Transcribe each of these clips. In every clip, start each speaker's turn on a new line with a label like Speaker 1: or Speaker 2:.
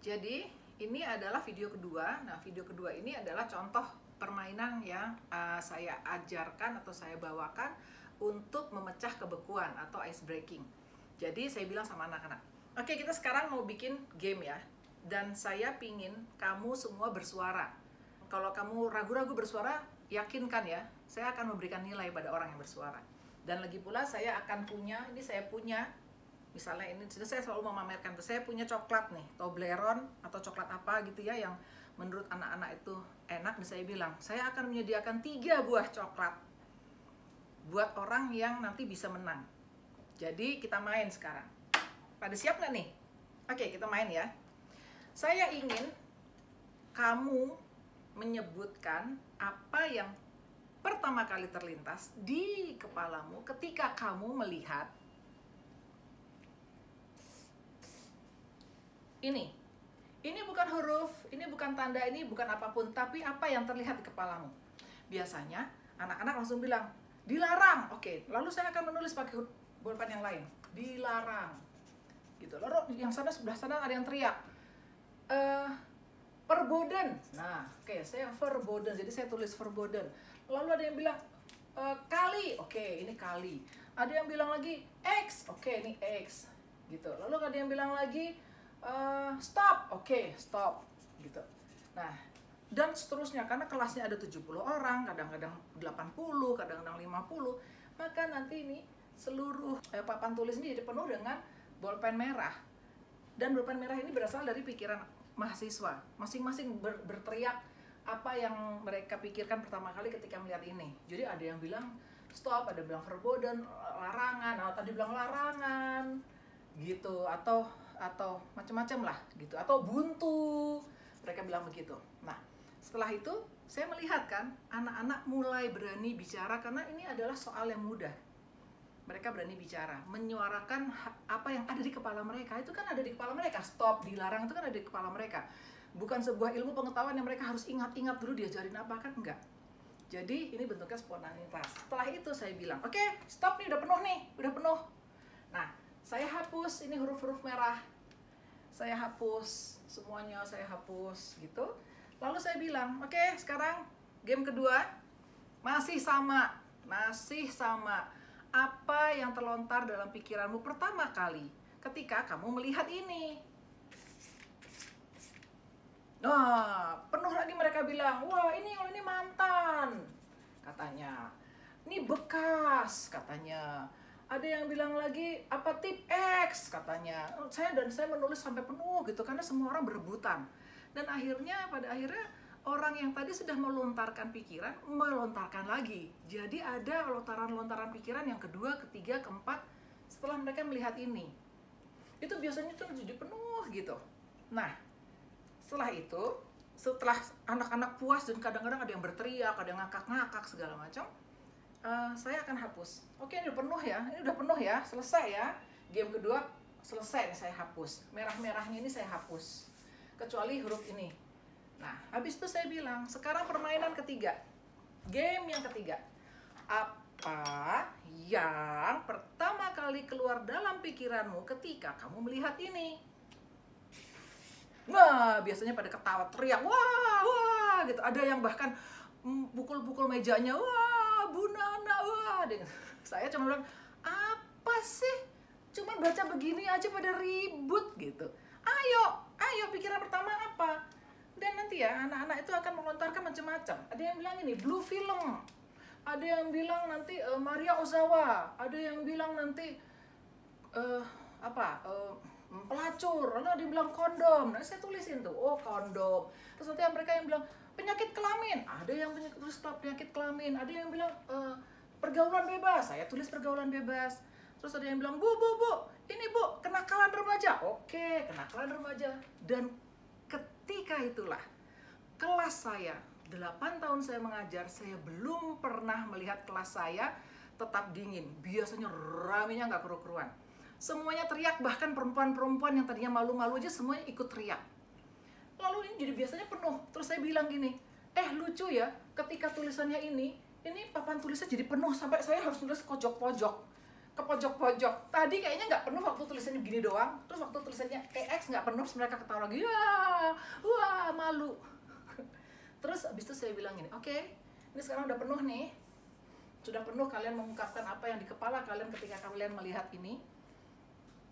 Speaker 1: Jadi ini adalah video kedua. Nah, video kedua ini adalah contoh permainan yang saya ajarkan atau saya bawakan untuk memecah kebekuan atau ice breaking. Jadi saya bilang sama anak-anak, oke, kita sekarang mau bikin game ya. Dan saya pingin kamu semua bersuara. Kalau kamu ragu-ragu bersuara, yakinkan ya, saya akan memberikan nilai pada orang yang bersuara. Dan lagi pula saya akan punya, ini saya punya, misalnya ini saya selalu memamerkan tuh, saya punya coklat nih, Toblerone atau coklat apa gitu ya yang menurut anak-anak itu enak. Dan saya bilang, saya akan menyediakan 3 buah coklat buat orang yang nanti bisa menang. Jadi kita main sekarang. Pada siap nggak nih? Oke, kita main ya. Saya ingin kamu menyebutkan apa yang pertama kali terlintas di kepalamu ketika kamu melihat ini. Ini bukan huruf, ini bukan tanda, ini bukan apapun, tapi apa yang terlihat di kepalamu. Biasanya anak-anak langsung bilang, dilarang. Oke, lalu saya akan menulis pakai bolpen yang lain. Dilarang. Gitu. Lalu yang sebelah sana ada yang teriak. Verboden. Nah, oke, saya verboden. Jadi saya tulis verboden. Lalu ada yang bilang kali. Oke, ini kali. Ada yang bilang lagi X. Oke, ini X. Gitu. Lalu ada yang bilang lagi stop. Oke, stop. Gitu. Nah, dan seterusnya karena kelasnya ada 70 orang, kadang-kadang 80, kadang-kadang 50. Maka nanti ini seluruh papan tulis ini jadi penuh dengan bolpen merah. Dan bolpen merah ini berasal dari pikiran mahasiswa. Masing-masing berteriak apa yang mereka pikirkan pertama kali ketika melihat ini. Jadi ada yang bilang stop, ada yang bilang verboden, larangan, atau tadi bilang larangan gitu, atau macam-macam lah gitu, atau buntu. Mereka bilang begitu. Nah, setelah itu saya melihat kan anak-anak mulai berani bicara karena ini adalah soal yang mudah. Mereka berani bicara, menyuarakan apa yang ada di kepala mereka. Itu kan ada di kepala mereka. Stop, dilarang itu kan ada di kepala mereka. Bukan sebuah ilmu pengetahuan yang mereka harus ingat-ingat dulu diajarin apa, kan enggak. Jadi ini bentuknya spontanitas. Setelah itu saya bilang, oke, stop nih, udah penuh nih, udah penuh. Nah, saya hapus ini huruf-huruf merah. Saya hapus semuanya, saya hapus gitu. Lalu saya bilang, oke, sekarang game kedua masih sama. Apa yang terlontar dalam pikiranmu pertama kali ketika kamu melihat ini? Nah, penuh lagi mereka bilang, wah ini mantan, katanya. Ini bekas, katanya. Ada yang bilang lagi, apa tip X, katanya. Saya menulis sampai penuh gitu, karena semua orang berebutan. Dan pada akhirnya orang yang tadi sudah melontarkan pikiran, melontarkan lagi. Jadi ada lontaran-lontaran pikiran yang kedua, ketiga, keempat, setelah mereka melihat ini. Itu biasanya tuh jadi penuh gitu. Nah, setelah anak-anak puas dan kadang-kadang ada yang berteriak, ada yang ngakak-ngakak segala macam, saya akan hapus. Oke, ini udah penuh ya, selesai ya. Game kedua selesai, saya hapus. Merah-merahnya ini saya hapus. Kecuali huruf ini. Nah, habis itu saya bilang, sekarang permainan ketiga. Game yang ketiga. Apa yang pertama kali keluar dalam pikiranmu ketika kamu melihat ini? Nah, biasanya pada ketawa, teriak, wah, gitu. Ada yang bahkan pukul-pukul mejanya, wah, Bu Nana, wah. Saya cuma bilang, apa sih? Cuma baca begini aja pada ribut gitu. Ayo, pikiran pertama apa? Dan nanti ya, anak-anak itu akan melontarkan macam-macam. Ada yang bilang ini, blue film. Ada yang bilang nanti Maria Ozawa. Ada yang bilang nanti pelacur. Lalu ada yang bilang kondom. Nah, saya tulisin tuh, oh kondom. Terus nanti mereka yang bilang penyakit kelamin. Ada yang tulis penyakit kelamin. Ada yang bilang pergaulan bebas. Saya tulis pergaulan bebas. Terus ada yang bilang, Bu, ini Bu, kenakalan remaja. Oke, kenakalan remaja. Dan ketika itulah kelas saya, 8 tahun saya mengajar, saya belum pernah melihat kelas saya tetap dingin. Biasanya ramenya nggak keru-keruan. Semuanya teriak, bahkan perempuan-perempuan yang tadinya malu-malu aja semuanya ikut teriak. Lalu ini jadi biasanya penuh. Terus saya bilang gini, lucu ya, ketika tulisannya ini papan tulisnya jadi penuh sampai saya harus tulis pojok-pojok. ke pojok-pojok. Tadi kayaknya nggak penuh waktu tulisannya gini doang, terus waktu tulisannya EX nggak penuh, terus mereka ketawa lagi, wah malu. Terus abis itu saya bilang gini, oke, ini sekarang udah penuh nih, sudah penuh kalian mengungkapkan apa yang di kepala kalian ketika kalian melihat ini.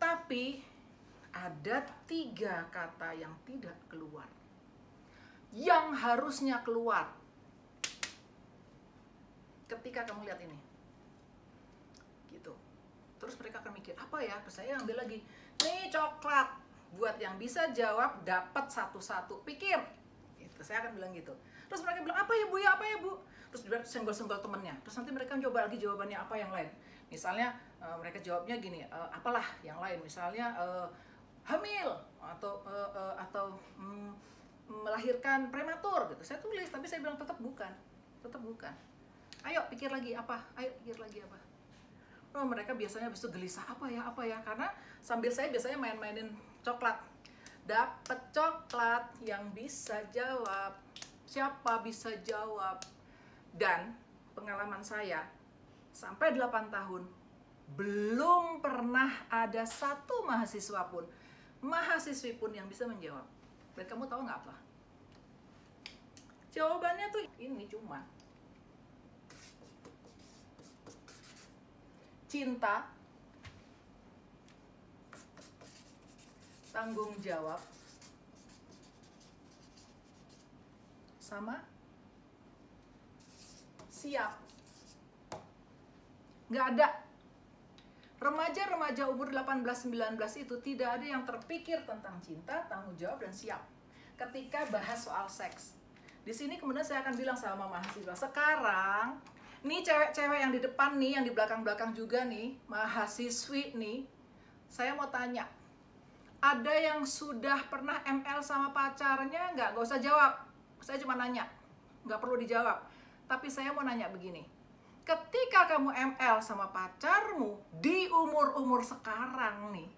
Speaker 1: Tapi ada 3 kata yang tidak keluar, yang harusnya keluar ketika kamu lihat ini. Gitu. Terus mereka akan mikir, apa ya? Terus saya ambil lagi, nih coklat. Buat yang bisa jawab, dapat satu-satu. Pikir. Gitu. Saya akan bilang gitu. Terus mereka bilang, apa ya Bu ya, apa ya Bu? Terus dia senggol-senggol temennya. Terus nanti mereka coba lagi jawabannya apa yang lain. Misalnya mereka jawabnya gini, apalah yang lain. Misalnya hamil atau melahirkan prematur gitu. Saya tulis, tapi saya bilang tetap bukan. Tetap bukan. Ayo pikir lagi apa? Ayo pikir lagi apa? Oh, mereka biasanya habis itu gelisah, apa ya? Karena sambil saya biasanya main-mainin coklat. Dapat coklat yang bisa jawab. Siapa bisa jawab? Dan pengalaman saya sampai 8 tahun belum pernah ada satu mahasiswa pun, mahasiswi pun yang bisa menjawab. Dan kamu tahu nggak apa? Jawabannya tuh ini cuma cinta, tanggung jawab, sama siap. Nggak ada. Remaja-remaja umur 18-19 itu tidak ada yang terpikir tentang cinta, tanggung jawab, dan siap ketika bahas soal seks. Di sini kemudian saya akan bilang sama mahasiswa, sekarang nih cewek-cewek yang di depan nih, yang di belakang-belakang juga nih, mahasiswi nih, saya mau tanya, ada yang sudah pernah ML sama pacarnya nggak? Gak usah jawab, saya cuma nanya, nggak perlu dijawab. Tapi saya mau nanya begini, ketika kamu ML sama pacarmu di umur-umur sekarang nih,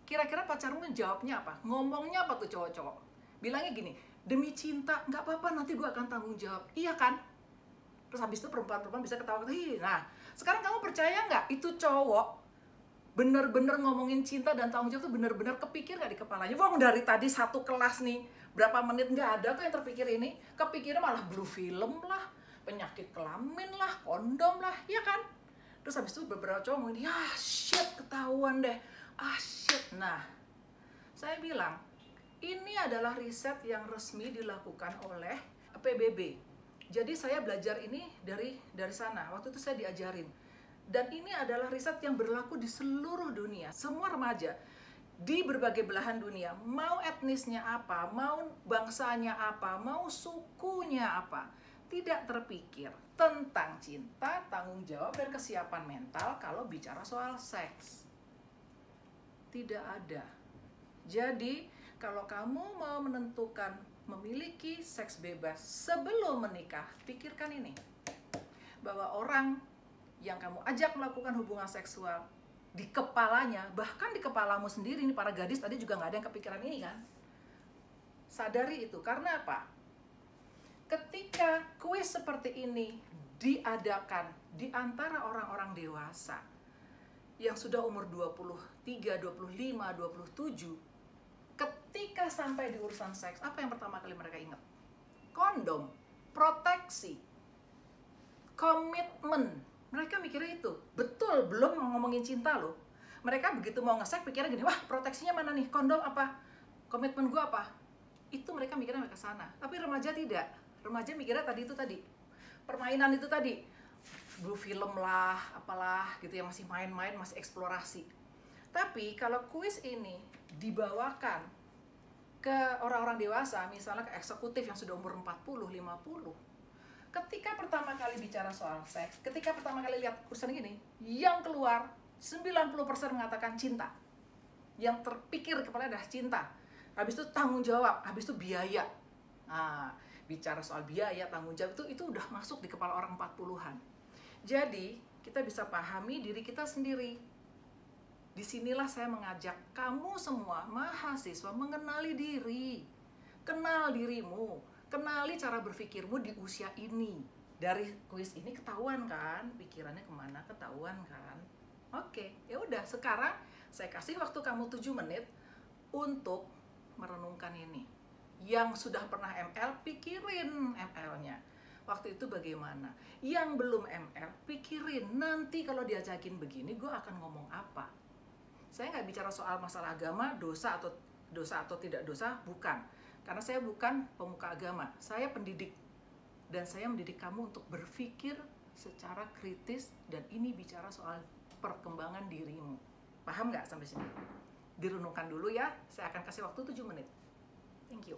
Speaker 1: kira-kira pacarmu jawabnya apa? Ngomongnya apa tuh cowok-cowok? Bilangnya gini, demi cinta, nggak apa-apa, nanti gue akan tanggung jawab. Iya kan? Terus habis itu perempuan-perempuan bisa ketawa-ketawa. Nah, sekarang kamu percaya nggak itu cowok bener-bener ngomongin cinta dan tanggung jawab tuh bener-bener kepikir nggak di kepalanya? Wong dari tadi satu kelas nih, berapa menit nggak ada tuh yang terpikir ini. Kepikirnya malah blue film lah, penyakit kelamin lah, kondom lah, ya kan? Terus habis itu beberapa cowok ngomong, ya shit, ketahuan deh. Ah shit. Nah, saya bilang, ini adalah riset yang resmi dilakukan oleh PBB. Jadi saya belajar ini dari sana. Waktu itu saya diajarin. Dan ini adalah riset yang berlaku di seluruh dunia. Semua remaja di berbagai belahan dunia, mau etnisnya apa, mau bangsanya apa, mau sukunya apa, tidak terpikir tentang cinta, tanggung jawab, dan kesiapan mental kalau bicara soal seks. Tidak ada. Jadi, kalau kamu mau menentukan memiliki seks bebas sebelum menikah, pikirkan ini. Bahwa orang yang kamu ajak melakukan hubungan seksual, di kepalanya, bahkan di kepalamu sendiri, ini para gadis tadi juga nggak ada yang kepikiran ini kan. Sadari itu, karena apa? Ketika kuis seperti ini diadakan di antara orang-orang dewasa yang sudah umur 23, 25, 27, ketika sampai di urusan seks, apa yang pertama kali mereka ingat? Kondom, proteksi, komitmen. Mereka mikirnya itu. Betul, belum ngomongin cinta loh. Mereka begitu mau nge-seks pikirnya gini, wah proteksinya mana nih? Kondom apa? Komitmen gue apa? Itu mereka mikirnya ke sana. Tapi remaja tidak. Remaja mikirnya tadi itu tadi. Permainan itu tadi. Blue film lah, apalah gitu ya, masih main-main, masih eksplorasi. Tapi kalau kuis ini dibawakan ke orang-orang dewasa, misalnya ke eksekutif yang sudah umur 40, 50, ketika pertama kali bicara soal seks, ketika pertama kali lihat urusan gini, yang keluar 90% mengatakan cinta. Yang terpikir kepala adalah cinta. Habis itu tanggung jawab, habis itu biaya. Nah, bicara soal biaya, tanggung jawab itu udah masuk di kepala orang 40-an. Jadi, kita bisa pahami diri kita sendiri. Disinilah saya mengajak kamu semua mahasiswa mengenali diri. Kenal dirimu, kenali cara berpikirmu di usia ini. Dari kuis ini ketahuan kan, pikirannya kemana, ketahuan kan. Oke, ya udah sekarang saya kasih waktu kamu 7 menit untuk merenungkan ini. Yang sudah pernah ML, pikirin ML-nya. Waktu itu bagaimana? Yang belum ML, pikirin nanti kalau diajakin begini, gue akan ngomong apa. Saya nggak bicara soal masalah agama, dosa atau tidak dosa, bukan. Karena saya bukan pemuka agama, saya pendidik. Dan saya mendidik kamu untuk berpikir secara kritis, dan ini bicara soal perkembangan dirimu. Paham nggak sampai sini? Direnungkan dulu ya, saya akan kasih waktu 7 menit. Thank you.